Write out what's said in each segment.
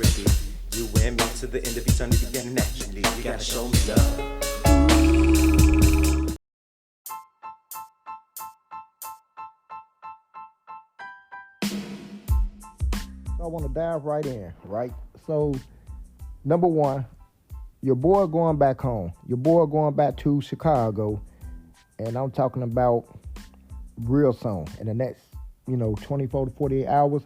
security. You and me to the end of eternity, beginning naturally. You gotta show me love. So I want to dive right in, right? So, number one, your boy going back home. Your boy going back to Chicago. And I'm talking about real soon in the next, 24 to 48 hours.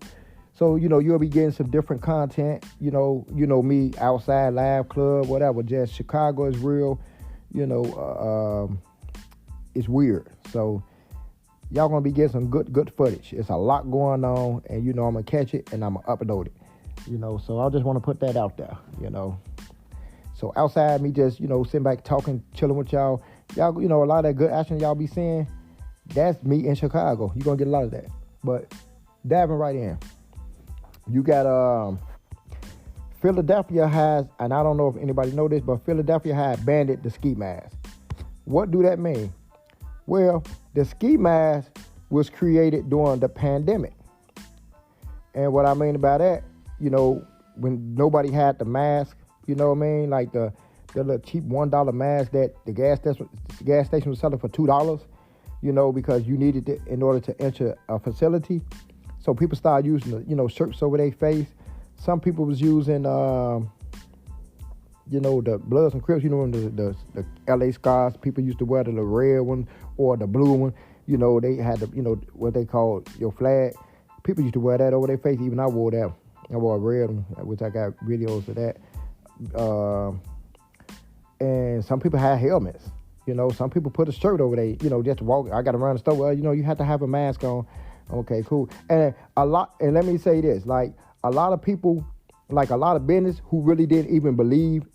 So, you'll be getting some different content. Me, outside, live, club, whatever. Just Chicago is real. It's weird. So, y'all gonna be getting some good footage. It's a lot going on, and I'm gonna catch it and I'm gonna upload it. So I just want to put that out there. So outside me just sitting back talking, chilling with y'all. Y'all a lot of that good action y'all be seeing. That's me in Chicago. You're gonna get a lot of that. But diving right in, you got Philadelphia has, and I don't know if anybody know this, but Philadelphia had banned the ski mask. What do that mean? Well, the ski mask was created during the pandemic. And what I mean by that, when nobody had the mask, like the little cheap $1 mask that the gas station was selling for $2, because you needed it in order to enter a facility. So people started using the, shirts over their face. Some people was using, the Bloods and Crips, the LA scars. People used to wear the red one or the blue one. They had the, what they call your flag. People used to wear that over their face. Even I wore that. I wore a red one, which I got videos of that. And some people had helmets. Some people put a shirt over there, just to walk. I got to run the store. Well, you have to have a mask on. Okay, cool. And let me say this, like a lot of people, like a lot of business who really didn't even believe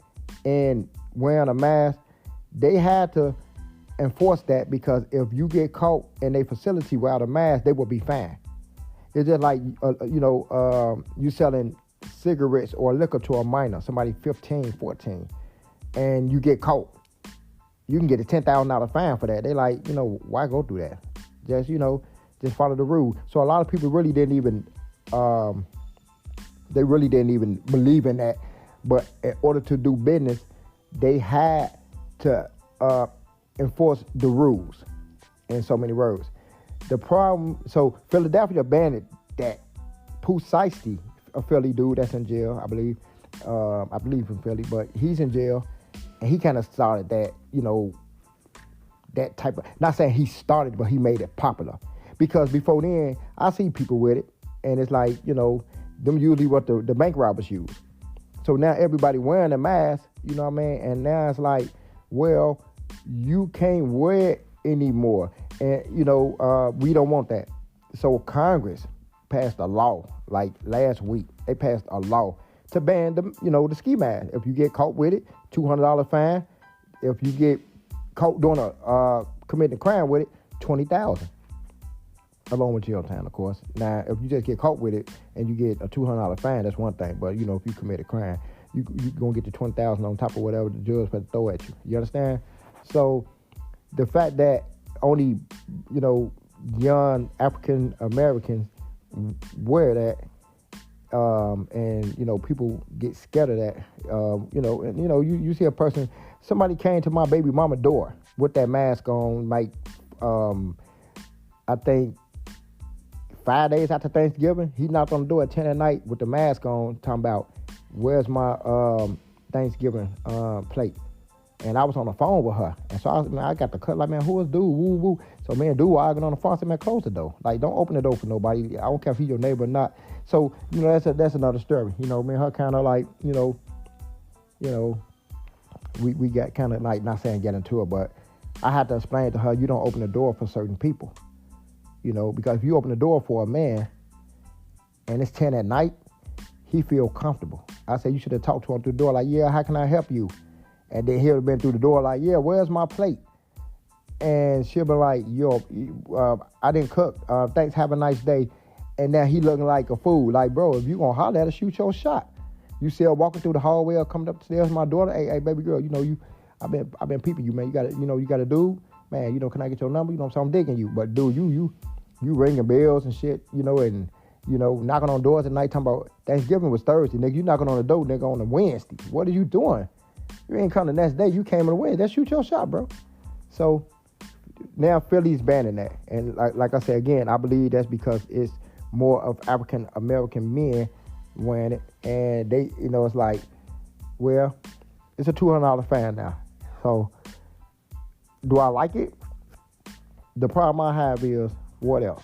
in wearing a mask, they had to enforce that, because if you get caught in a facility without a mask, they will be fined. It's just like, you selling cigarettes or liquor to a minor, somebody 15, 14, and you get caught. You can get a $10,000 fine for that. They like, why go through that? Just follow the rule. So a lot of people really didn't even, believe in that. But in order to do business, they had to enforce the rules, in so many words. The problem, so Philadelphia banned that. Pooh Shiesty, a Philly dude that's in jail, I believe from Philly, but he's in jail, and he kind of started that, that type of, not saying he started, but he made it popular. Because before then, I see people with it, and it's like, them usually what the bank robbers use. So now everybody wearing a mask, and now it's like, well, you can't wear it anymore. And, we don't want that. So Congress passed a law, like last week, they passed a law to ban the ski mask. If you get caught with it, $200 fine. If you get caught doing committing a crime with it, $20,000. Along with jail time, of course. Now, if you just get caught with it and you get a $200 fine, that's one thing. But, if you commit a crime, you going to get the $20,000 on top of whatever the judge will throw at you. You understand? So, the fact that only, young African Americans wear that, and, people get scared of that, you see a person, somebody came to my baby mama door with that mask on, like, I think 5 days after Thanksgiving, he knocked on the door at 10 at night with the mask on, talking about, where's my Thanksgiving plate? And I was on the phone with her. And so I got the cut, like, man, who is dude? Woo, woo. So me and dude arguing on the phone. I said, man, close the door. Like, don't open the door for nobody. I don't care if he's your neighbor or not. So, that's another story. Me and her kind of like, we got kind of like, not saying get into it, but I had to explain to her, you don't open the door for certain people. Because if you open the door for a man and it's 10 at night, he feel comfortable. I said, you should have talked to him through the door, like, yeah, how can I help you? And then he'll have been through the door like, yeah, where's my plate? And she'll be like, yo, I didn't cook. Thanks, have a nice day. And now he looking like a fool. Like, bro, if you gonna holler at her, shoot your shot. You see her walking through the hallway or coming up the stairs, my daughter, hey, baby girl, I've been peeping you, man. You got a dude, man. Can I get your number? So I'm digging you. But dude, you ringing bells and shit, and knocking on doors at night talking about Thanksgiving was Thursday, nigga. You knocking on the door, nigga, on a Wednesday. What are you doing? You ain't come the next day. You came on a Wednesday. That's shoot your shot, bro. So now Philly's banning that. And like I said, again, I believe that's because it's more of African American men wearing it. And they, it's like, well, it's a $200 fine now. So do I like it? The problem I have is, what else?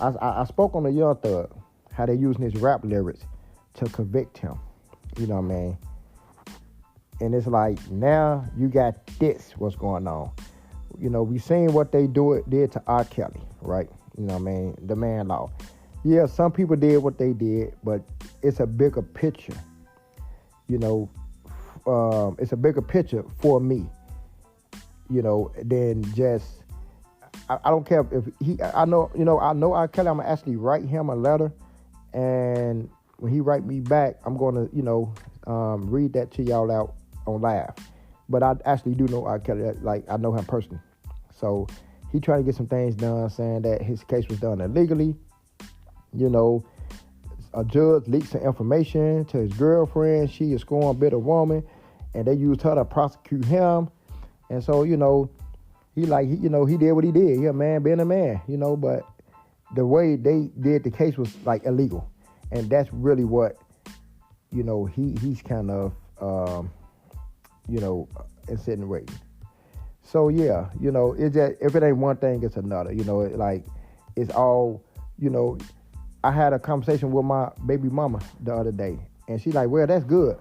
I spoke on the Young Thug, how they using his rap lyrics to convict him. You know what I mean? And it's like, now you got this, what's going on. We seen what they did to R. Kelly, right? You know what I mean? The man law. Yeah, some people did what they did, but it's a bigger picture. It's a bigger picture for me, than just, I don't care if I know R. Kelly, I'm gonna actually write him a letter, and when he write me back, I'm gonna, read that to y'all out on live. But I actually do know R. Kelly, like I know him personally. So he trying to get some things done, saying that his case was done illegally. A judge leaked some information to his girlfriend. She is a scorn bitter woman, and they used her to prosecute him. And so, he did what he did. He a man being a man, but the way they did the case was like illegal. And that's really what, he's kind of, insinuating. So yeah, it's just, if it ain't one thing, it's another. It's all, I had a conversation with my baby mama the other day, and she's like, well, that's good.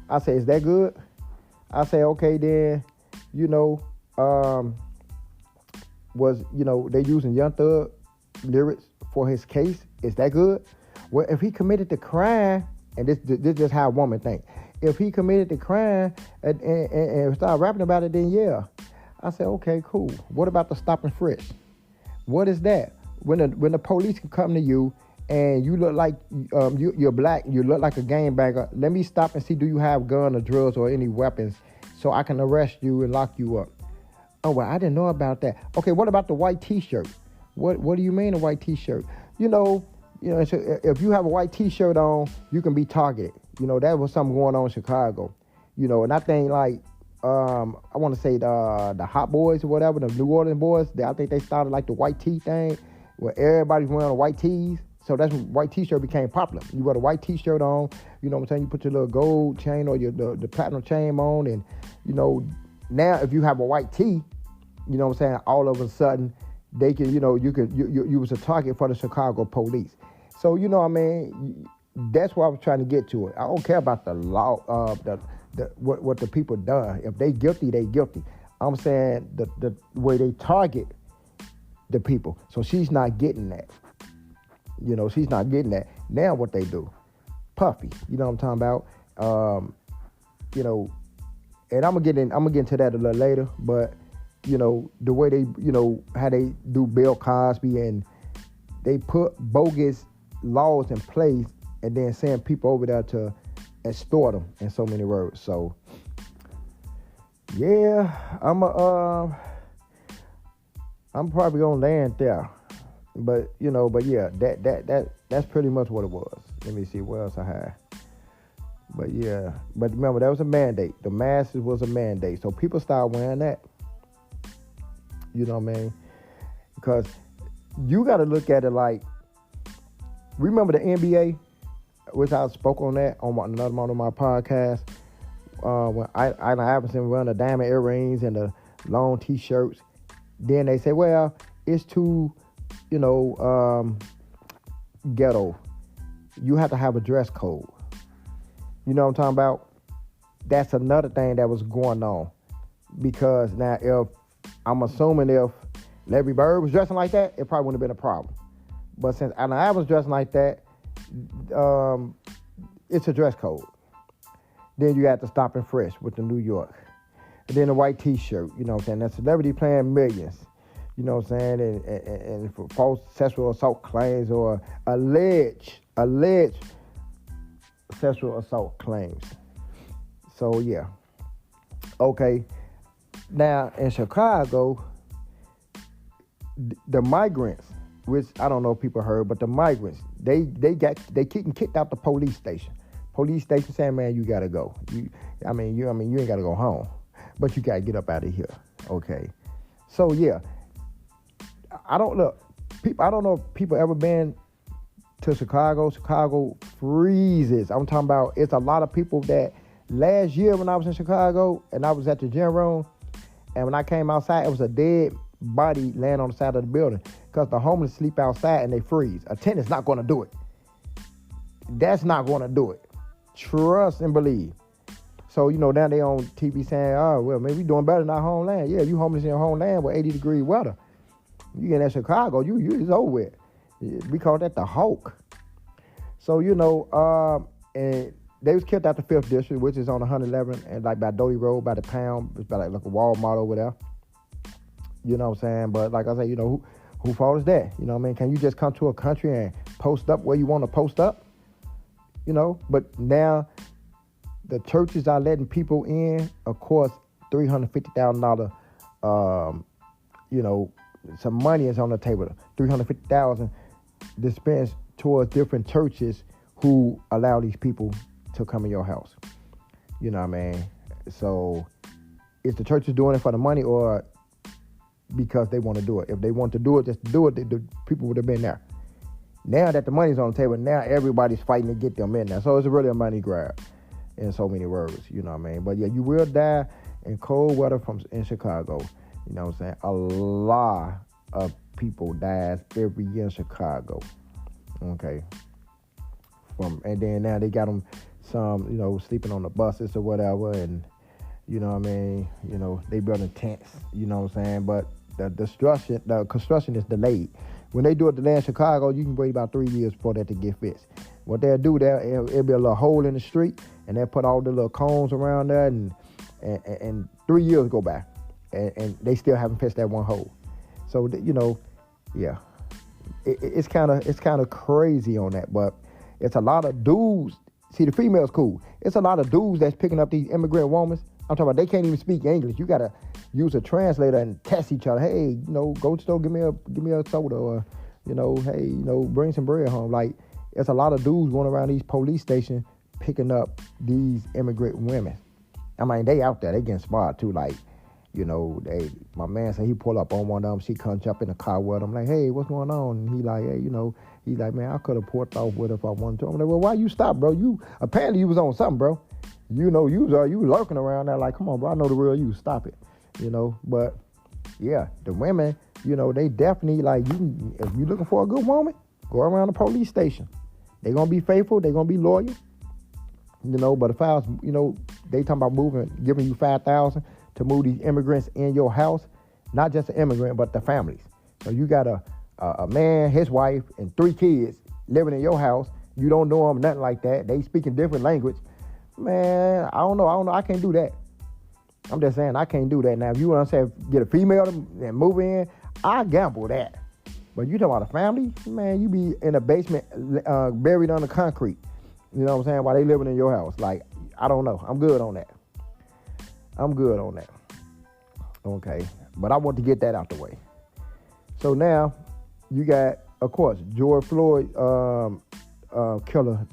I say, is that good? I say, okay, then, they using Young Thug lyrics for his case. Is that good? Well, if he committed the crime, and this is how a woman think. If he committed the crime and start rapping about it, then yeah. I said, okay, cool. What about the stop and frisk? What is that? When the police can come to you and you look like you're black, you look like a gangbanger, let me stop and see, do you have gun or drugs or any weapons so I can arrest you and lock you up? Oh, well, I didn't know about that. Okay, what about the white T-shirt? What do you mean a white T-shirt? So if you have a white T-shirt on, you can be targeted. That was something going on in Chicago. And I think I want to say the Hot Boys or whatever, the New Orleans boys, I think they started like the white tee thing, where everybody's wearing white tees. So that's when white T-shirt became popular. You got a white T-shirt on, you know what I'm saying? You put your little gold chain or the platinum chain on, and now if you have a white tee, you know what I'm saying, all of a sudden they can, you was a target for the Chicago police. So that's why I was trying to get to it. I don't care about the law, what the people done. If they guilty, they guilty. I'm saying the way they target the people. So she's not getting that. She's not getting that. Now what they do? Puffy. You know what I'm talking about? And I'm gonna get into that a little later, but the way they, how they do Bill Cosby, and they put bogus laws in place and then send people over there to extort them, in so many words. So yeah, I'm probably gonna land there. But yeah, that's pretty much what it was. Let me see what else I had. But yeah, but remember, that was a mandate. The masks was a mandate, so people started wearing that. You know what I mean? Because you got to look at it like, remember the NBA, which I spoke on that on another one of my podcasts, when Allen Iverson run the diamond earrings and the long T-shirts. Then they say, well, it's too, ghetto. You have to have a dress code. You know what I'm talking about? That's another thing that was going on. Because now, if I'm assuming if Larry Bird was dressing like that, it probably wouldn't have been a problem. But since Allen Iverson was dressing like that, it's a dress code. Then you have to stop and frisk with the New York. And then the white T-shirt, you know what I'm saying? That celebrity playing millions, you know what I'm saying? And for false sexual assault claims or alleged sexual assault claims. So yeah. Okay. Now in Chicago, the migrants which I don't know if people heard, but the migrants, they getting kicked out the police station. Police station saying, man, you gotta go. You ain't gotta go home, but you gotta get up out of here. Okay. So yeah, I don't know if people ever been to Chicago. Chicago freezes. I'm talking about, it's a lot of people that last year when I was in Chicago and I was at the gym room, and when I came outside, it was a dead body laying on the side of the building because the homeless sleep outside and they freeze. A tent is not going to do it. That's not going to do it. Trust and believe. So, now they on TV saying, oh, well, maybe we doing better in our homeland. Yeah, you homeless in your homeland with 80-degree weather. You get in Chicago, it's over with. We call that the Hulk. So, and they was killed out the 5th District, which is on 111, and like by Doty Road, by the pound. It's by like a Walmart over there. You know what I'm saying? But like I say, who fault is that? You know what I mean? Can you just come to a country and post up where you want to post up? But now the churches are letting people in, of course, $350,000, some money is on the table. $350,000 dispensed towards different churches who allow these people to come in your house. You know what I mean? So is the churches doing it for the money or because they want to do it? If they want to do it, just do it, the people would have been there. Now that the money's on the table, now everybody's fighting to get them in there. So it's really a money grab in so many words, you know what I mean? But yeah, you will die in cold weather in Chicago. You know what I'm saying? A lot of people dies every year in Chicago. Okay. And then now they got them some, sleeping on the buses or whatever, and you know what I mean? They building tents, you know what I'm saying? But the construction is delayed. When they do it today in Chicago, you can wait about 3 years for that to get fixed. What they'll do, it'll be a little hole in the street, and they'll put all the little cones around there, and 3 years go by, and they still haven't fixed that one hole. So, yeah, it's kind of crazy on that, but it's a lot of dudes. See, the females cool. It's a lot of dudes that's picking up these immigrant women. I'm talking about they can't even speak English. You gotta use a translator and test each other. Hey, go to the store, give me a soda, or hey, bring some bread home. Like, it's a lot of dudes going around these police stations picking up these immigrant women. I mean, they out there, they getting spotted too. Like, my man said he pull up on one of them. She come jump in the car with him. Like, hey, what's going on? And he like, hey, he's like, man, I could have pulled off with her if I wanted to. I'm like, well, why you stop, bro? Apparently you was on something, bro. You was lurking around there like, come on, bro, I know the real you. Stop it, But yeah, the women, they definitely like you. If you looking for a good woman, go around the police station. They gonna be faithful. They gonna be loyal. But if I was, they talking about giving you $5,000 to move these immigrants in your house, not just an immigrant, but the families. So you got a man, his wife, and 3 kids living in your house. You don't know them, nothing like that. They speak in different language. Man, I don't know. I can't do that. I'm just saying, I can't do that. Now, if you want to say get a female and move in, I gamble that. But you talking about a family, man, you be in a basement buried under concrete. You know what I'm saying? While they living in your house. Like, I don't know. I'm good on that. Okay. But I want to get that out the way. So now, you got, of course, George Floyd killer,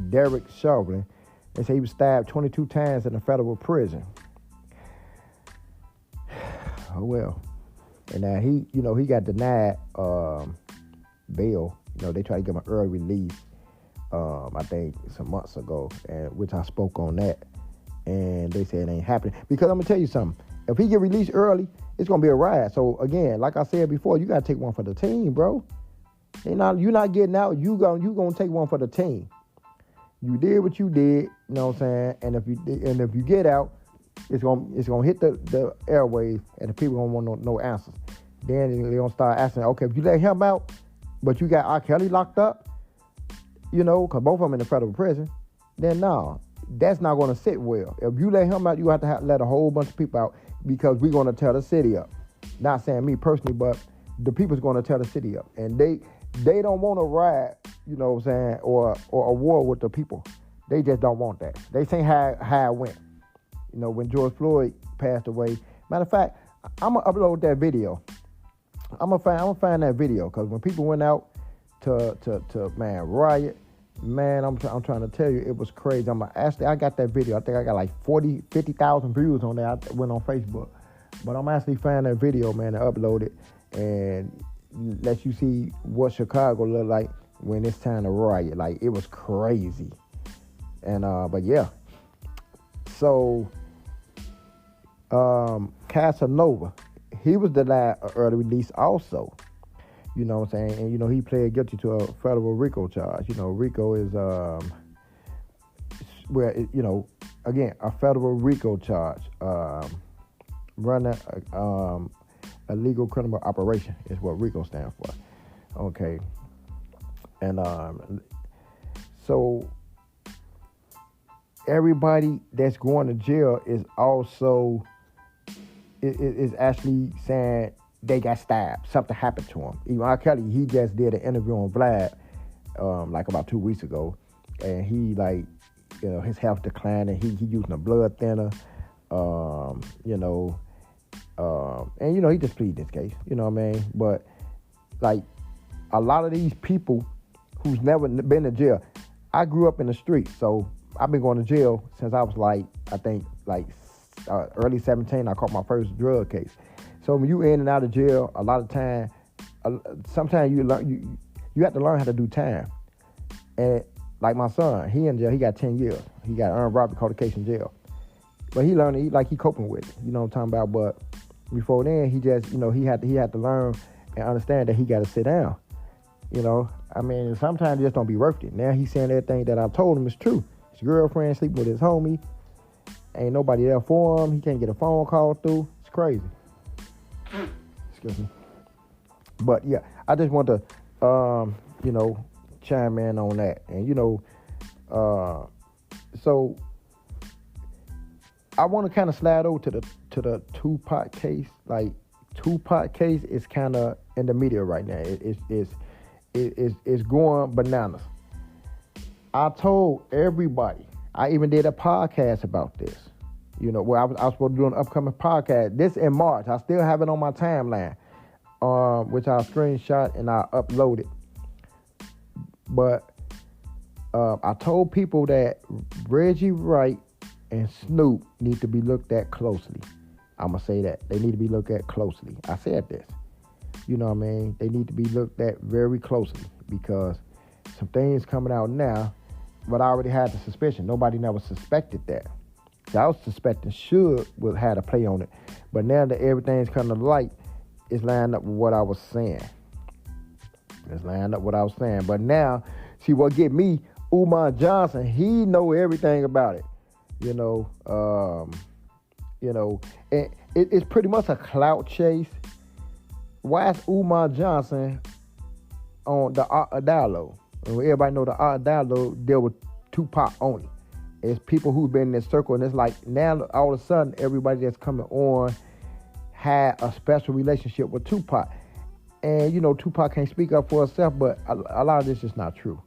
Derek Chauvin. They say he was stabbed 22 times in a federal prison. Oh, well. And now he got denied bail. They tried to give him an early release, I think some months ago, and which I spoke on that. And they said it ain't happening. Because I'm going to tell you something. If he get released early, it's going to be a riot. So, again, like I said before, you got to take one for the team, bro. You're not getting out. You going to take one for the team. You did what you did, you know what I'm saying? And if you get out, it's gonna hit the airwaves, and the people gonna want no answers. Then they're gonna start asking, okay, if you let him out, but you got R. Kelly locked up, because both of them in the federal prison, then no, that's not gonna sit well. If you let him out, you have to let a whole bunch of people out, because we're gonna tear the city up. Not saying me personally, but the people's gonna tear the city up, and they don't want to riot, you know what I'm saying, or a war with the people. They just don't want that. They say how it went. When George Floyd passed away. Matter of fact, I'm going to upload that video. I'm gonna find that video because when people went out to man riot, man, I'm trying to tell you, it was crazy. I got that video. I think I got like 50,000 views on there. I went on Facebook, but I'm actually finding that video, man, and upload it and let you see what Chicago look like when it's time to riot. Like, it was crazy. And but yeah, so Casanova, he was denied an early release also. You know what I'm saying? And, you know, he pled guilty to a federal RICO charge. You know, RICO is, you know, again, a federal RICO charge. Running a legal criminal operation is what RICO stands for. Okay. And so everybody that's going to jail is also, is actually saying they got stabbed. Something happened to him. Even R. Kelly, he just did an interview on Vlad, like about 2 weeks ago, and he, like, you know, his health declined, and he using a blood thinner, you know, and, you know, he just pleaded this case, you know what I mean? But, like, a lot of these people who's never been to jail, I grew up in the street, so I've been going to jail since I was, like, I think, like, early 17, I caught my first drug case. So when you in and out of jail, a lot of time, sometimes you have to learn how to do time. And like my son, he in jail, he got 10 years. He got armed robbery, cultication jail. But he learned, he coping with it. You know what I'm talking about? But before then, he just, you know, he had to learn and understand that he got to sit down. You know, I mean, sometimes it just don't be worth it. Now he's saying everything that I told him is true. His girlfriend sleeping with his homie. Ain't nobody there for him. He can't get a phone call through. It's crazy. Excuse me. But yeah, I just want to, you know, chime in on that. And, you know, so I want to kind of slide over to the Tupac case. Like, Tupac case is kind of in the media right now. It's going bananas. I told everybody. I even did a podcast about this. You know, where I was supposed to do an upcoming podcast. This in March. I still have it on my timeline, which I screenshot and I uploaded. But I told people that Reggie Wright and Snoop need to be looked at closely. I'm going to say that. They need to be looked at closely. I said this. You know what I mean? They need to be looked at very closely because some things coming out now, but I already had the suspicion. Nobody never suspected that. I was suspecting Suge would have a play on it. But now that everything's coming to light, it's lined up with what I was saying. But now, see what get me, Umar Johnson, he know everything about it. You know, and it's pretty much a clout chase. Why is Umar Johnson on the Art of Dialogue? Everybody know the Art of Dialogue deal with Tupac only. It's people who've been in this circle, and it's like now all of a sudden everybody that's coming on had a special relationship with Tupac. And, you know, Tupac can't speak up for himself, but a lot of this is not true.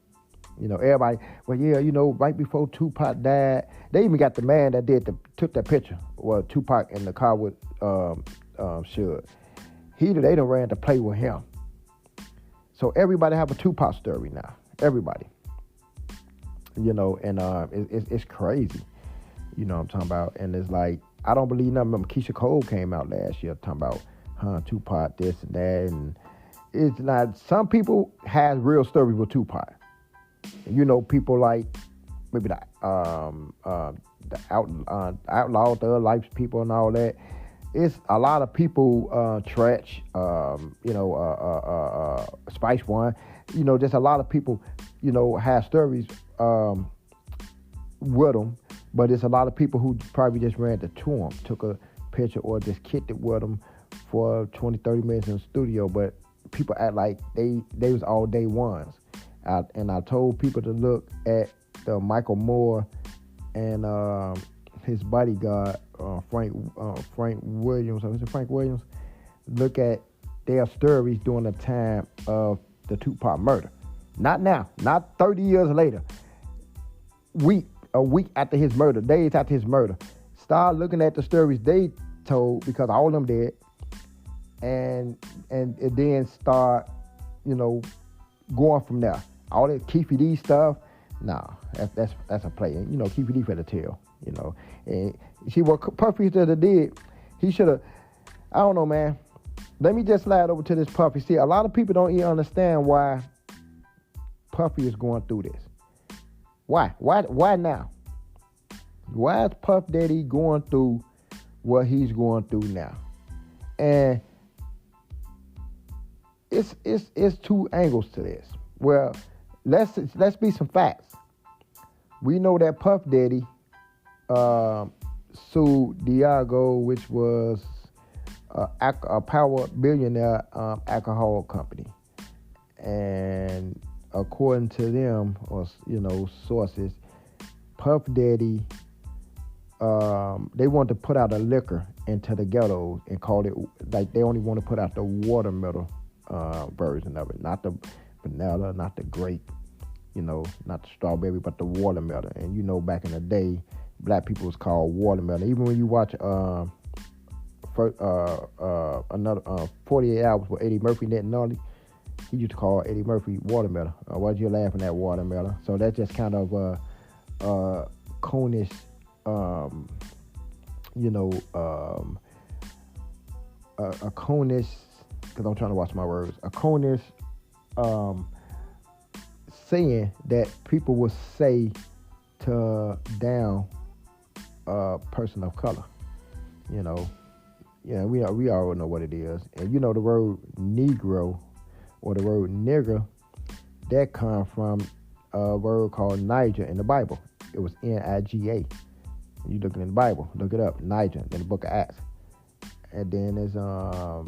You know, everybody, well, yeah, you know, right before Tupac died, they even got the man that took that picture, well, Tupac in the car with Suge. They done ran to play with him. So everybody have a Tupac story now. Everybody. You know, and it's crazy. You know what I'm talking about? And it's like, I don't believe nothing. Remember, Keisha Cole came out last year talking about, Tupac this and that. And it's not, some people have real stories with Tupac. And, you know, people like maybe the outlaw, thug life people and all that. It's a lot of people, Tretch, Spice One, you know, just a lot of people, you know, have stories with them, but it's a lot of people who probably just ran to them, took a picture or just kicked it with them for 20, 30 minutes in the studio, but people act like they was all day ones. And I told people to look at the Michael Moore and his bodyguard, Frank Williams. Was it Frank Williams? Look at their stories during the time of the Tupac murder. Not now, not 30 years later. A week after his murder, days after his murder. Start looking at the stories they told, because all of them dead. and it then start, going from there. All that Keefy D stuff, nah, that's a play. And, Keefy D for the tail, And see what Puffy should have did, he should have, I don't know, man. Let me just slide over to this Puffy. See, a lot of people don't even understand why Puffy is going through this. Why now? Why is Puff Daddy going through what he's going through now? And it's two angles to this. Well, let's be some facts. We know that Puff Daddy sued Diageo, which was a power billionaire alcohol company, and according to them, or sources, Puff Daddy, they want to put out a liquor into the ghettos and call it, like, they only want to put out the watermelon version of it, not the vanilla, not the grape, not the strawberry, but the watermelon. And back in the day, black people was called watermelon. Even when you watch another 48 Hours with Eddie Murphy, Ned Nolly, he used to call Eddie Murphy watermelon. Why'd you laughing at watermelon? So that's just kind of a conish, a conish, because I'm trying to watch my words, a conish saying that people would say to down a person of color. We all know what it is. And the word Negro or the word nigger, that comes from a word called Niger in the Bible. It was Niga. You look in the Bible, look it up, Niger, in the book of Acts. And then there's, so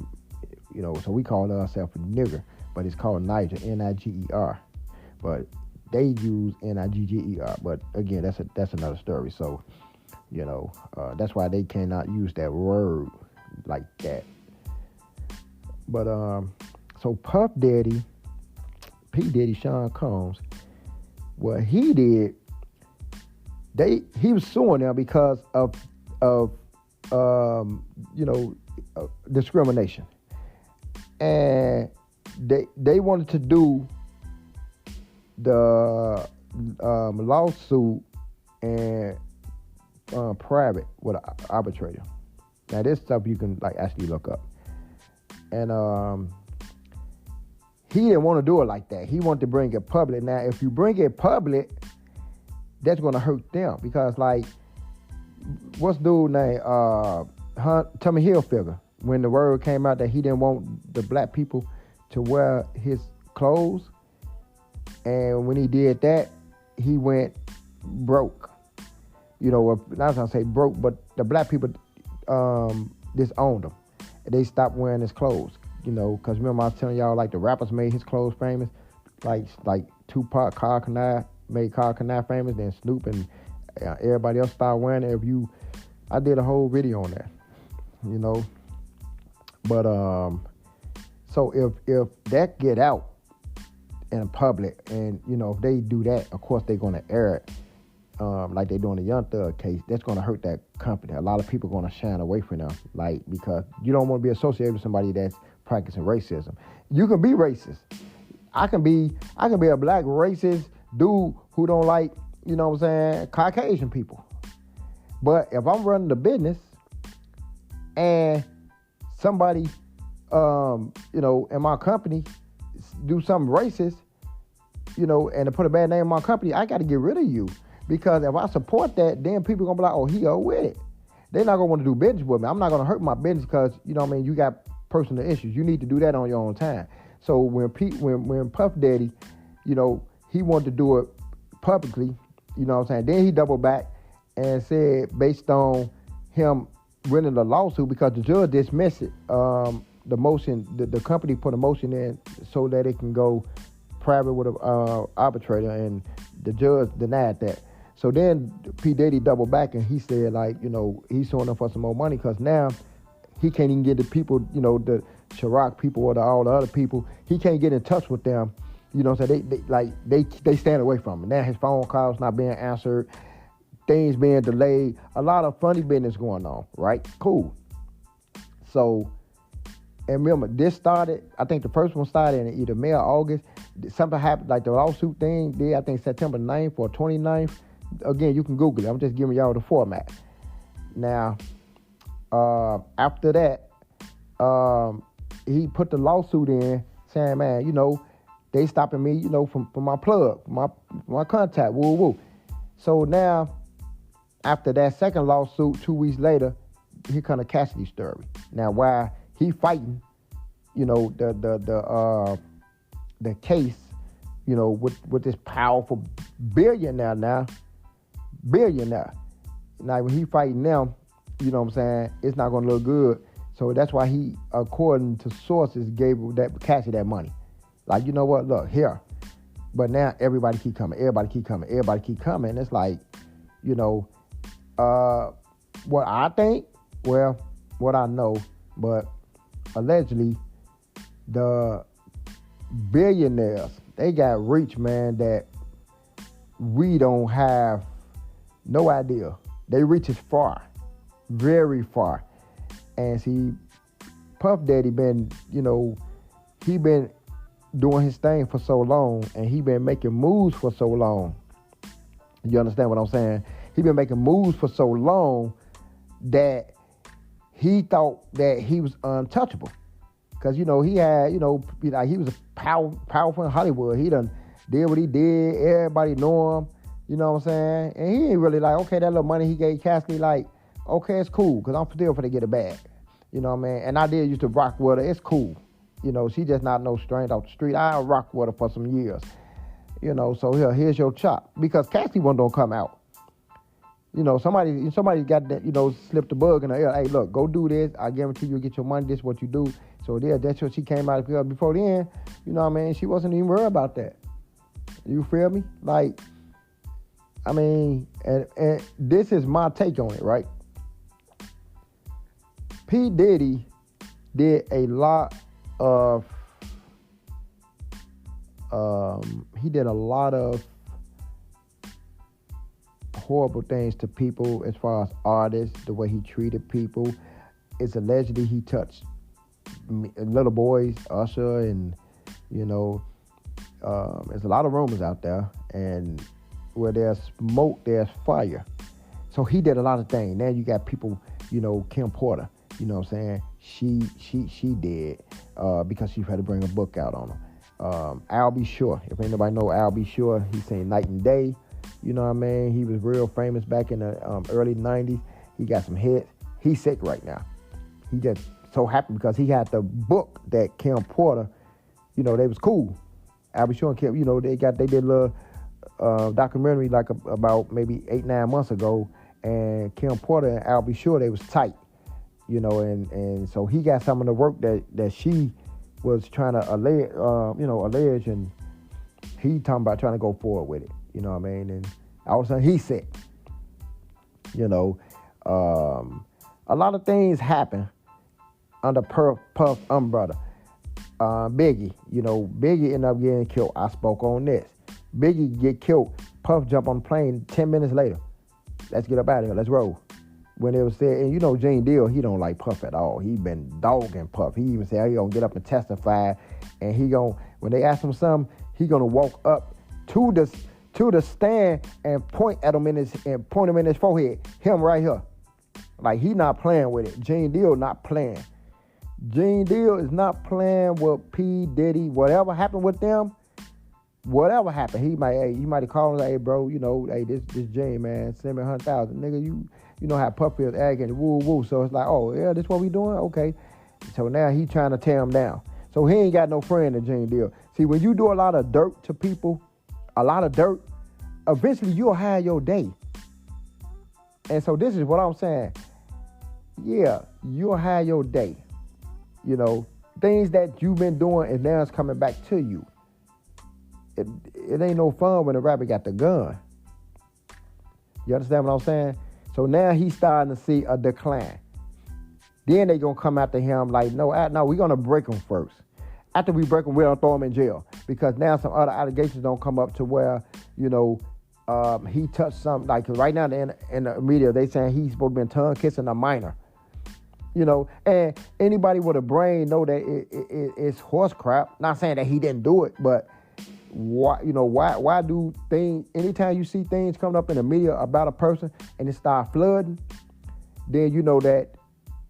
we call ourselves a nigger, but it's called Niger, Niger. But they use Nigger. But again, that's another story. So, that's why they cannot use that word like that. But so Puff Daddy, P. Diddy, Sean Combs, what he did, he was suing them because of discrimination, and they wanted to do the lawsuit and private with an arbitrator. Now, this stuff you can actually look up. And he didn't want to do it like that. He wanted to bring it public. Now, if you bring it public, that's going to hurt them, because what's dude named Tommy Hilfiger, when the word came out that he didn't want the black people to wear his clothes, and when he did that, he went broke. Not gonna say broke, but the black people disowned him. They stopped wearing his clothes, because remember I was telling y'all, the rappers made his clothes famous, like Tupac, made Carl Kanai famous, then Snoop and everybody else started wearing it. I did a whole video on that, But so if that get out in public, and if they do that, of course they're gonna air it. Like they doing the Young Thug case, that's going to hurt that company. A lot of people are going to shine away from them, because you don't want to be associated with somebody that's practicing racism. You can be racist. I can be a black racist dude who don't like, Caucasian people. But if I'm running the business and somebody, in my company do something racist, and to put a bad name in my company, I got to get rid of you. Because if I support that, then people going to be like, oh, he with it. They're not going to want to do business with me. I'm not going to hurt my business because, you got personal issues. You need to do that on your own time. So when Puff Daddy, he wanted to do it publicly, then he doubled back and said, based on him winning the lawsuit, because the judge dismissed it, the motion, the company put a motion in so that it can go private with an arbitrator, and the judge denied that. So then P. Diddy doubled back and he said, he's suing them for some more money, because now he can't even get the people, the Chirac people or all the other people, he can't get in touch with them. So they stand away from him. Now his phone calls not being answered, things being delayed, a lot of funny business going on, right? Cool. So And remember, this started, I think the first one started in either May or August. Something happened, like the lawsuit thing did, I think September 9th or 29th. Again, you can Google it. I'm just giving y'all the format. Now, after that, he put the lawsuit in saying, man, they stopping me, from my plug, my contact, woo woo. So now, after that second lawsuit, 2 weeks later, here come the Cassidy story. Now, while he fighting, the case, with this powerful billionaire. Now, when he fighting them, you know what I'm saying, it's not going to look good. So that's why he, according to sources, gave that Cassidy that money. Like, you know what, look, here. But now everybody keep coming. It's like, what I think, well, what I know, but allegedly the billionaires, they got reach, man, that we don't have no idea. They reach as far, very far. And see, Puff Daddy been, he been doing his thing for so long, and he been making moves for so long. You understand what I'm saying? He been making moves for so long that he thought that he was untouchable. Because, he had, he was powerful in Hollywood. He done did what he did. Everybody know him. You know what I'm saying? And he ain't really like, okay, that little money he gave Cassidy, like, okay, it's cool, because I'm still finna get it back. You know what I mean? And I did used to rock with her. It's cool. She just not no stranger off the street. I'll rock with her for some years. So here's your chop. Because Cassidy one don't come out. Somebody got that, slipped the bug in her ear. Hey, look, go do this. I guarantee you'll get your money. This is what you do. So that's what she came out of. Before then, she wasn't even worried about that. You feel me? Like, and this is my take on it, right? Pdiddy did a lot of, horrible things to people as far as artists, the way he treated people. It's allegedly he touched little boys, Usher, and, there's a lot of rumors out there, and where there's smoke, there's fire. So he did a lot of things. Now you got people, Kim Porter, you know what I'm saying? She did, because she had to bring a book out on him. Al B. Sure, if anybody know Al B. Sure, he sang Night and Day. You know what I mean? He was real famous back in the early 90s. He got some hits. He's sick right now. He just so happy because he had the book that Kim Porter, they was cool. Al B. Sure and Kim, they did a little documentary like about maybe 8-9 months ago, and Kim Porter and Al B. Sure, they was tight. And so he got some of the work that she was trying to allege, and he talking about trying to go forward with it. You know what I mean? And all of a sudden he's sick. A lot of things happen under Puff umbrella. Biggie, Biggie ended up getting killed. I spoke on this. Biggie get killed. Puff jump on the plane 10 minutes later. Let's get up out of here. Let's roll. When it was said, and Gene Deal, he don't like Puff at all. He been dogging Puff. He even said he gonna get up and testify, and when they ask him something, he gonna walk up to the stand and point him in his forehead. Him right here. Like, he not playing with it. Gene Deal not playing. Gene Deal is not playing with P. Diddy. Whatever happened with them, whatever happened, he might have called him like, hey, bro, hey, this Gene, man, send me 100,000. Nigga, you know how Puff is arrogant, woo woo. So it's like, oh, yeah, this what we doing? Okay. So now he trying to tear him down. So he ain't got no friend in Gene Deal. See, when you do a lot of dirt to people, eventually you'll have your day. And so this is what I'm saying. Yeah, you'll have your day. Things that you've been doing and now it's coming back to you. It ain't no fun when the rapper got the gun. You understand what I'm saying? So now he's starting to see a decline. Then they gonna come after him like, no, we're gonna break him first. After we break him, we're gonna throw him in jail. Because now some other allegations don't come up to where, he touched something. Like, 'cause right now in the media, they saying he's supposed to be tongue kissing a minor. And anybody with a brain know that it's horse crap. Not saying that he didn't do it, but why do things, anytime you see things coming up in the media about a person and it start flooding, then you know that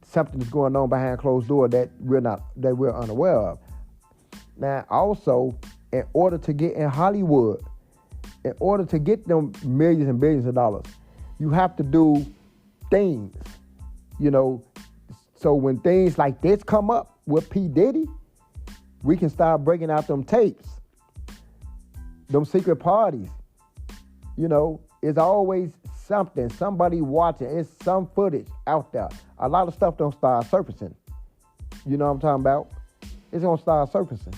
something is going on behind closed door that we're unaware of. Now, also, in order to get in Hollywood, in order to get them millions and billions of dollars, you have to do things, So when things like this come up with P. Diddy, we can start breaking out them tapes, them secret parties. It's always something, somebody watching. It's some footage out there. A lot of stuff don't start surfacing. You know what I'm talking about? It's gonna start surfacing.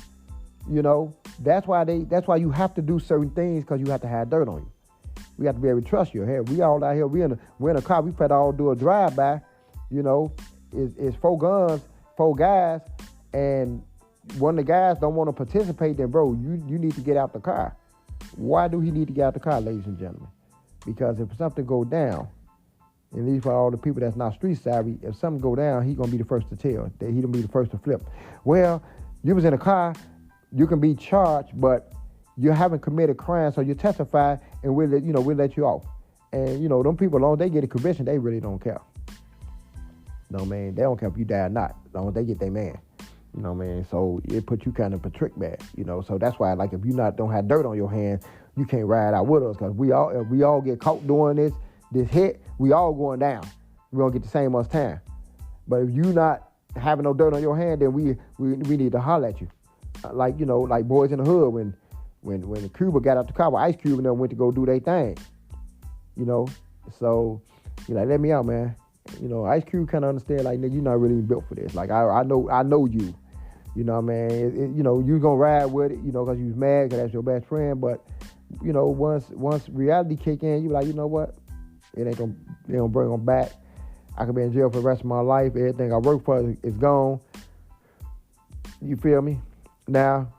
That's why you have to do certain things, because you have to have dirt on you. We have to be able to trust you. Hey, we all out here, we're in a car, we better all do a drive-by. It's 4 guns, 4 guys, and one of the guys don't want to participate, then bro, you need to get out the car. Why do he need to get out the car, ladies and gentlemen? Because if something go down, at least for all the people that's not street savvy, if something go down, he gonna be the first to tell. That he gonna be the first to flip. Well, you was in a car, you can be charged, but you haven't committed crime, so you testify, and we'll let you off. And them people, long as they get a conviction, they really don't care. They don't care if you die or not, as long as they get their man. So it puts you kind of a trick bag. So that's why, like, if you don't have dirt on your hands, you can't ride out with us, because if we all get caught doing this hit, we all going down. We don't get the same much time. But if you not having no dirt on your hand, then we need to holler at you. Like Boys in the Hood, when Cuba got out the car with Ice Cube and them went to go do their thing. So let me out, man. Ice Cube kind of understand, like, nigga, you're not really built for this. Like, I know you. You know what I mean? You gonna ride with it, because you was mad because that's your best friend. But, once reality kick in, you be like, you know what? They don't bring them back. I could be in jail for the rest of my life. Everything I work for is gone. You feel me? Now,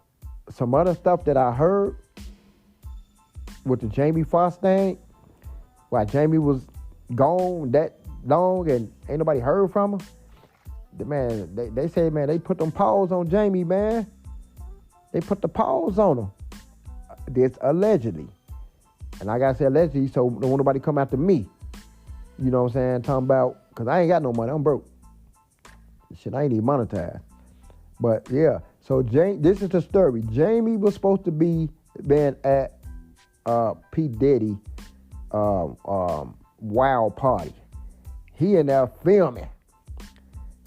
some other stuff that I heard with the Jamie Foxx thing, while Jamie was gone that long and ain't nobody heard from him, they said, man, they put them paws on Jamie, man. They put the paws on him. This allegedly. And like I said, allegedly, so don't want nobody come after me. You know what I'm saying? Talking about, because I ain't got no money. I'm broke. Shit, I ain't even monetized. But yeah, so this is the story. Jamie was supposed to be been at P. Diddy wild party. He in there filming.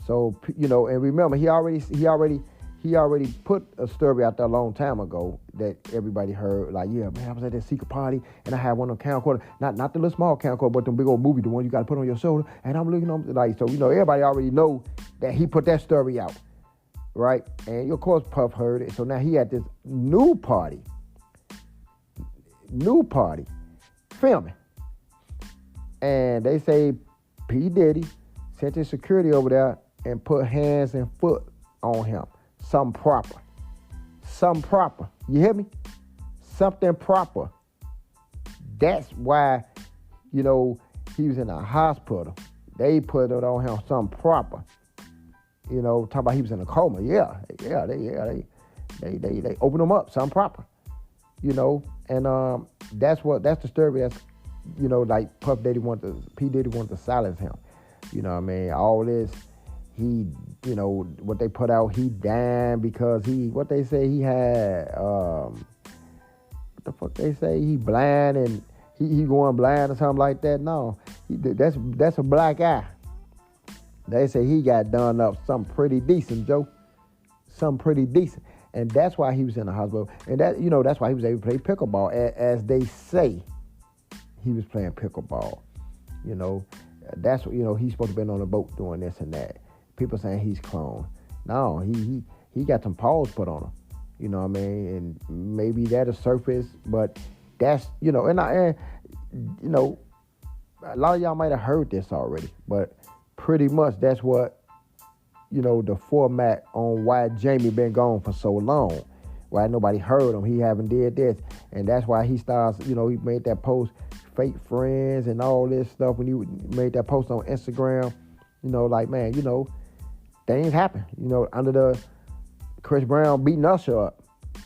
So, and remember, he already put a story out there a long time ago that everybody heard. Like, yeah, man, I was at that secret party and I had one of them camcorder, not the little small camcorder, but the big old movie, the one you got to put on your shoulder. And I'm looking on, like, so everybody already know that he put that story out, right? And of course, Puff heard it. So now he at this new party, filming, and they say P. Diddy sent his security over there and put hands and foot on him. Something proper. You hear me? Something proper. That's why, he was in a hospital. They put it on him, something proper. Talking about he was in a coma. Yeah. They opened him up, something proper. And that's the story. That's like P. Diddy wanted to silence him. You know what I mean? All this. He, what they put out, he died because what they say he had, what the fuck they say, he blind and he going blind or something like that. No, that's a black eye. They say he got done up something pretty decent, Joe. Something pretty decent. And that's why he was in the hospital. And that's why he was able to play pickleball. As they say, he was playing pickleball. That's what, he's supposed to be on a boat doing this and that. People saying he's cloned. No, he got some paws put on him. You know what I mean? And maybe that'll surface, but that's, and a lot of y'all might have heard this already, but pretty much that's what, the format on why Jamie been gone for so long. Why nobody heard him. He haven't did this. And that's why he starts, he made that post, fake friends and all this stuff when he made that post on Instagram. Like, man, things happen. Under the Chris Brown beating Usher up,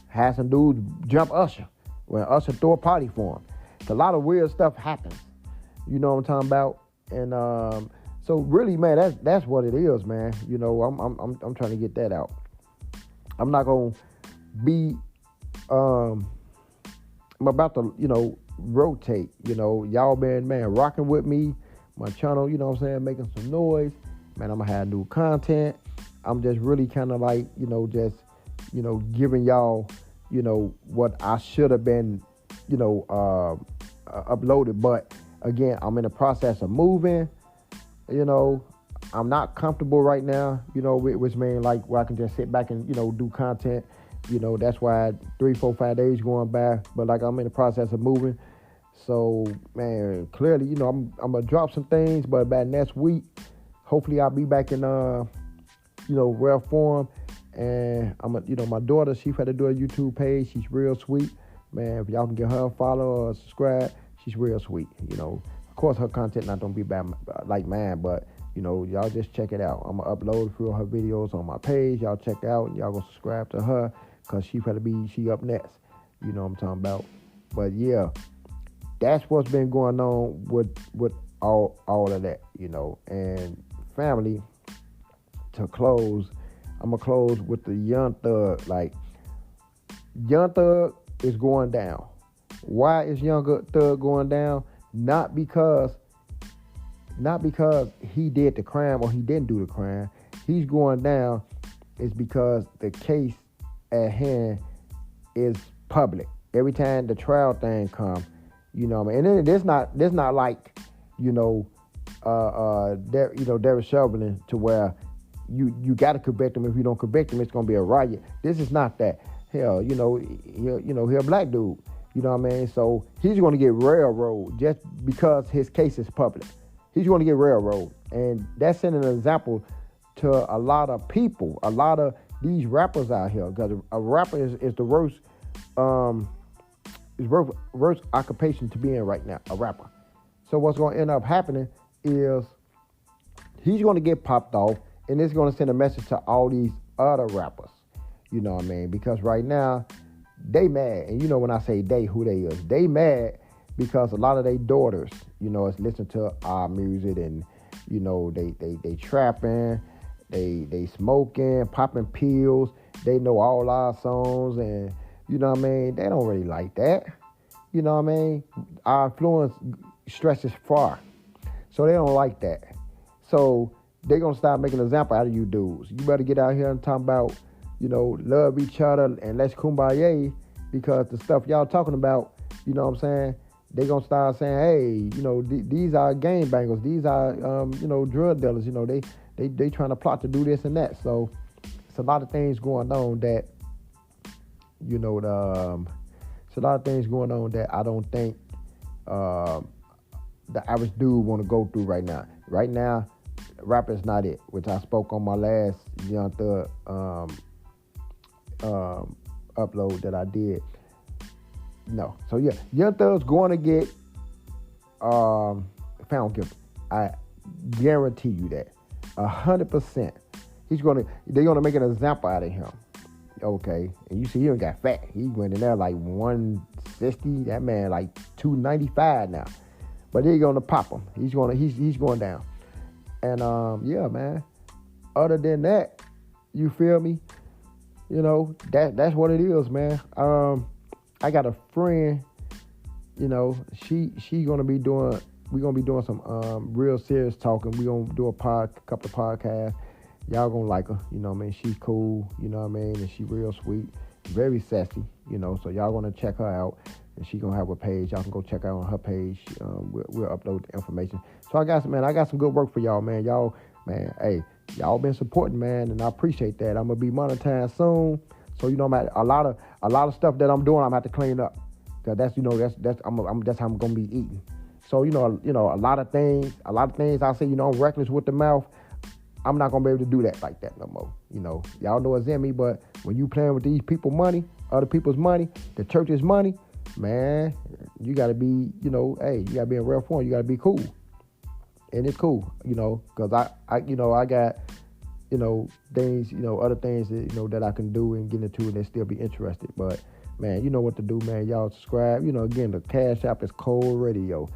had some dudes jump Usher when Usher threw a party for him. It's a lot of weird stuff happens. You know what I'm talking about? And so really, man, that's what it is, man. I'm trying to get that out. I'm not gonna be. I'm about to, rotate. Y'all been, man, rocking with me. My channel, making some noise. Man, I'm gonna have new content. I'm just really kind of like, giving y'all, what I should have been, uploaded. But again, I'm in the process of moving. I'm not comfortable right now, which means like where I can just sit back and, do content. That's why 3, 4, 5 days going by. But like I'm in the process of moving. So, man, clearly, I'm going to drop some things. But by next week, hopefully I'll be back in, rare form. And my daughter, she had to do a YouTube page. She's real sweet. Man, if y'all can get her a follow or subscribe, she's real sweet. Of course, her content not going to be bad like mine, but, y'all just check it out. I'm going to upload a few of her videos on my page. Y'all check it out, and y'all going to subscribe to her because she up next. You know what I'm talking about. But, yeah, that's what's been going on with all of that, And family, to close, I'm going to close with the Young Thug. Like, Young Thug is going down. Why is Young Thug going down? Not because he did the crime or he didn't do the crime. He's going down is because the case at hand is public. Every time the trial thing comes, and then there's not like, Derek Chauvin to where you got to convict him. If you don't convict him, it's gonna be a riot. This is not that. Hell, he's a black dude. You know what I mean? So he's going to get railroaded just because his case is public. He's going to get railroaded. And that's sending an example to a lot of people, a lot of these rappers out here. Because a rapper is the worst occupation to be in right now, a rapper. So what's going to end up happening is he's going to get popped off, and it's going to send a message to all these other rappers. You know what I mean? Because right now, they mad. And when I say they, who they is. They mad because a lot of their daughters, is listening to our music and, they trapping, they smoking, popping pills. They know all our songs and, they don't really like that. Our influence stretches far. So they don't like that. So they're going to start making an example out of you dudes. You better get out here and talk about, love each other and let's kumbaya, because the stuff y'all talking about, you know what I'm saying, they gonna start saying, hey, these are gangbangers, these are, drug dealers, they trying to plot to do this and that. So it's a lot of things going on that, it's a lot of things going on that I don't think the average dude want to go through right now. Right now, rap is not it, which I spoke on my last Young Thug upload that I did. No. So yeah, Young Thug's going to get found guilty. I guarantee you that. 100%. They're gonna make an example out of him. Okay. And you see he got fat. He went in there like 160. That man like 295 now. But they're gonna pop him. He's going down. And yeah, man. Other than that, you feel me? That's what it is, man. I got a friend, she gonna be doing, we're gonna be doing some real serious talking. We're gonna do a couple of podcasts. Y'all gonna like her, she's cool, and she real sweet, very sassy, so y'all gonna check her out, and she gonna have a page. Y'all can go check out on her page. We'll upload the information. So I got some good work for y'all, man. Y'all, man, hey, y'all been supporting, man, and I appreciate that. I'm gonna be monetized soon. So a lot of stuff that I'm doing, I'm gonna have to clean up, cause that's how I'm gonna be eating. So a lot of things I say, I'm reckless with the mouth. I'm not gonna be able to do that like that no more. Y'all know it's in me, but when you playing with these people's money, other people's money, the church's money, man, you gotta be, you gotta be in real form. You gotta be cool. and it's cool, cause I got, things, other things that, that I can do and get into and still be interested. But man, you know what to do, man. Y'all subscribe. Again, the Cash App is Cold Radio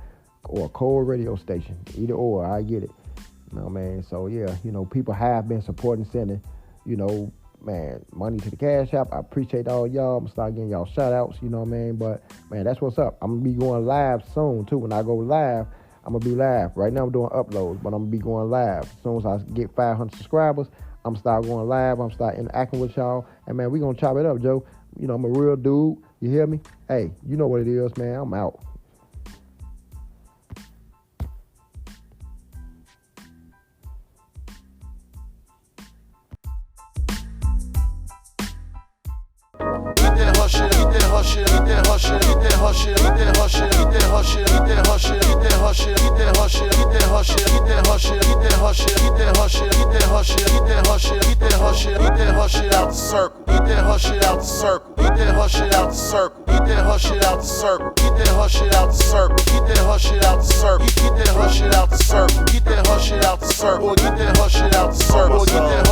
or Cold Radio Station. Either or, I get it. Man. So yeah, people have been supporting, sending, man, money to the Cash App. I appreciate all y'all. I'm gonna start getting y'all shout outs, But man, that's what's up. I'm gonna be going live soon too. When I go live, I'm gonna be live. Right now I'm doing uploads, but I'm gonna be going live. As soon as I get 500 subscribers, I'm gonna start going live. I'm start interacting with y'all. And man, we gonna chop it up, Joe. I'm a real dude. You hear me? Hey, you know what it is, man. I'm out. Get that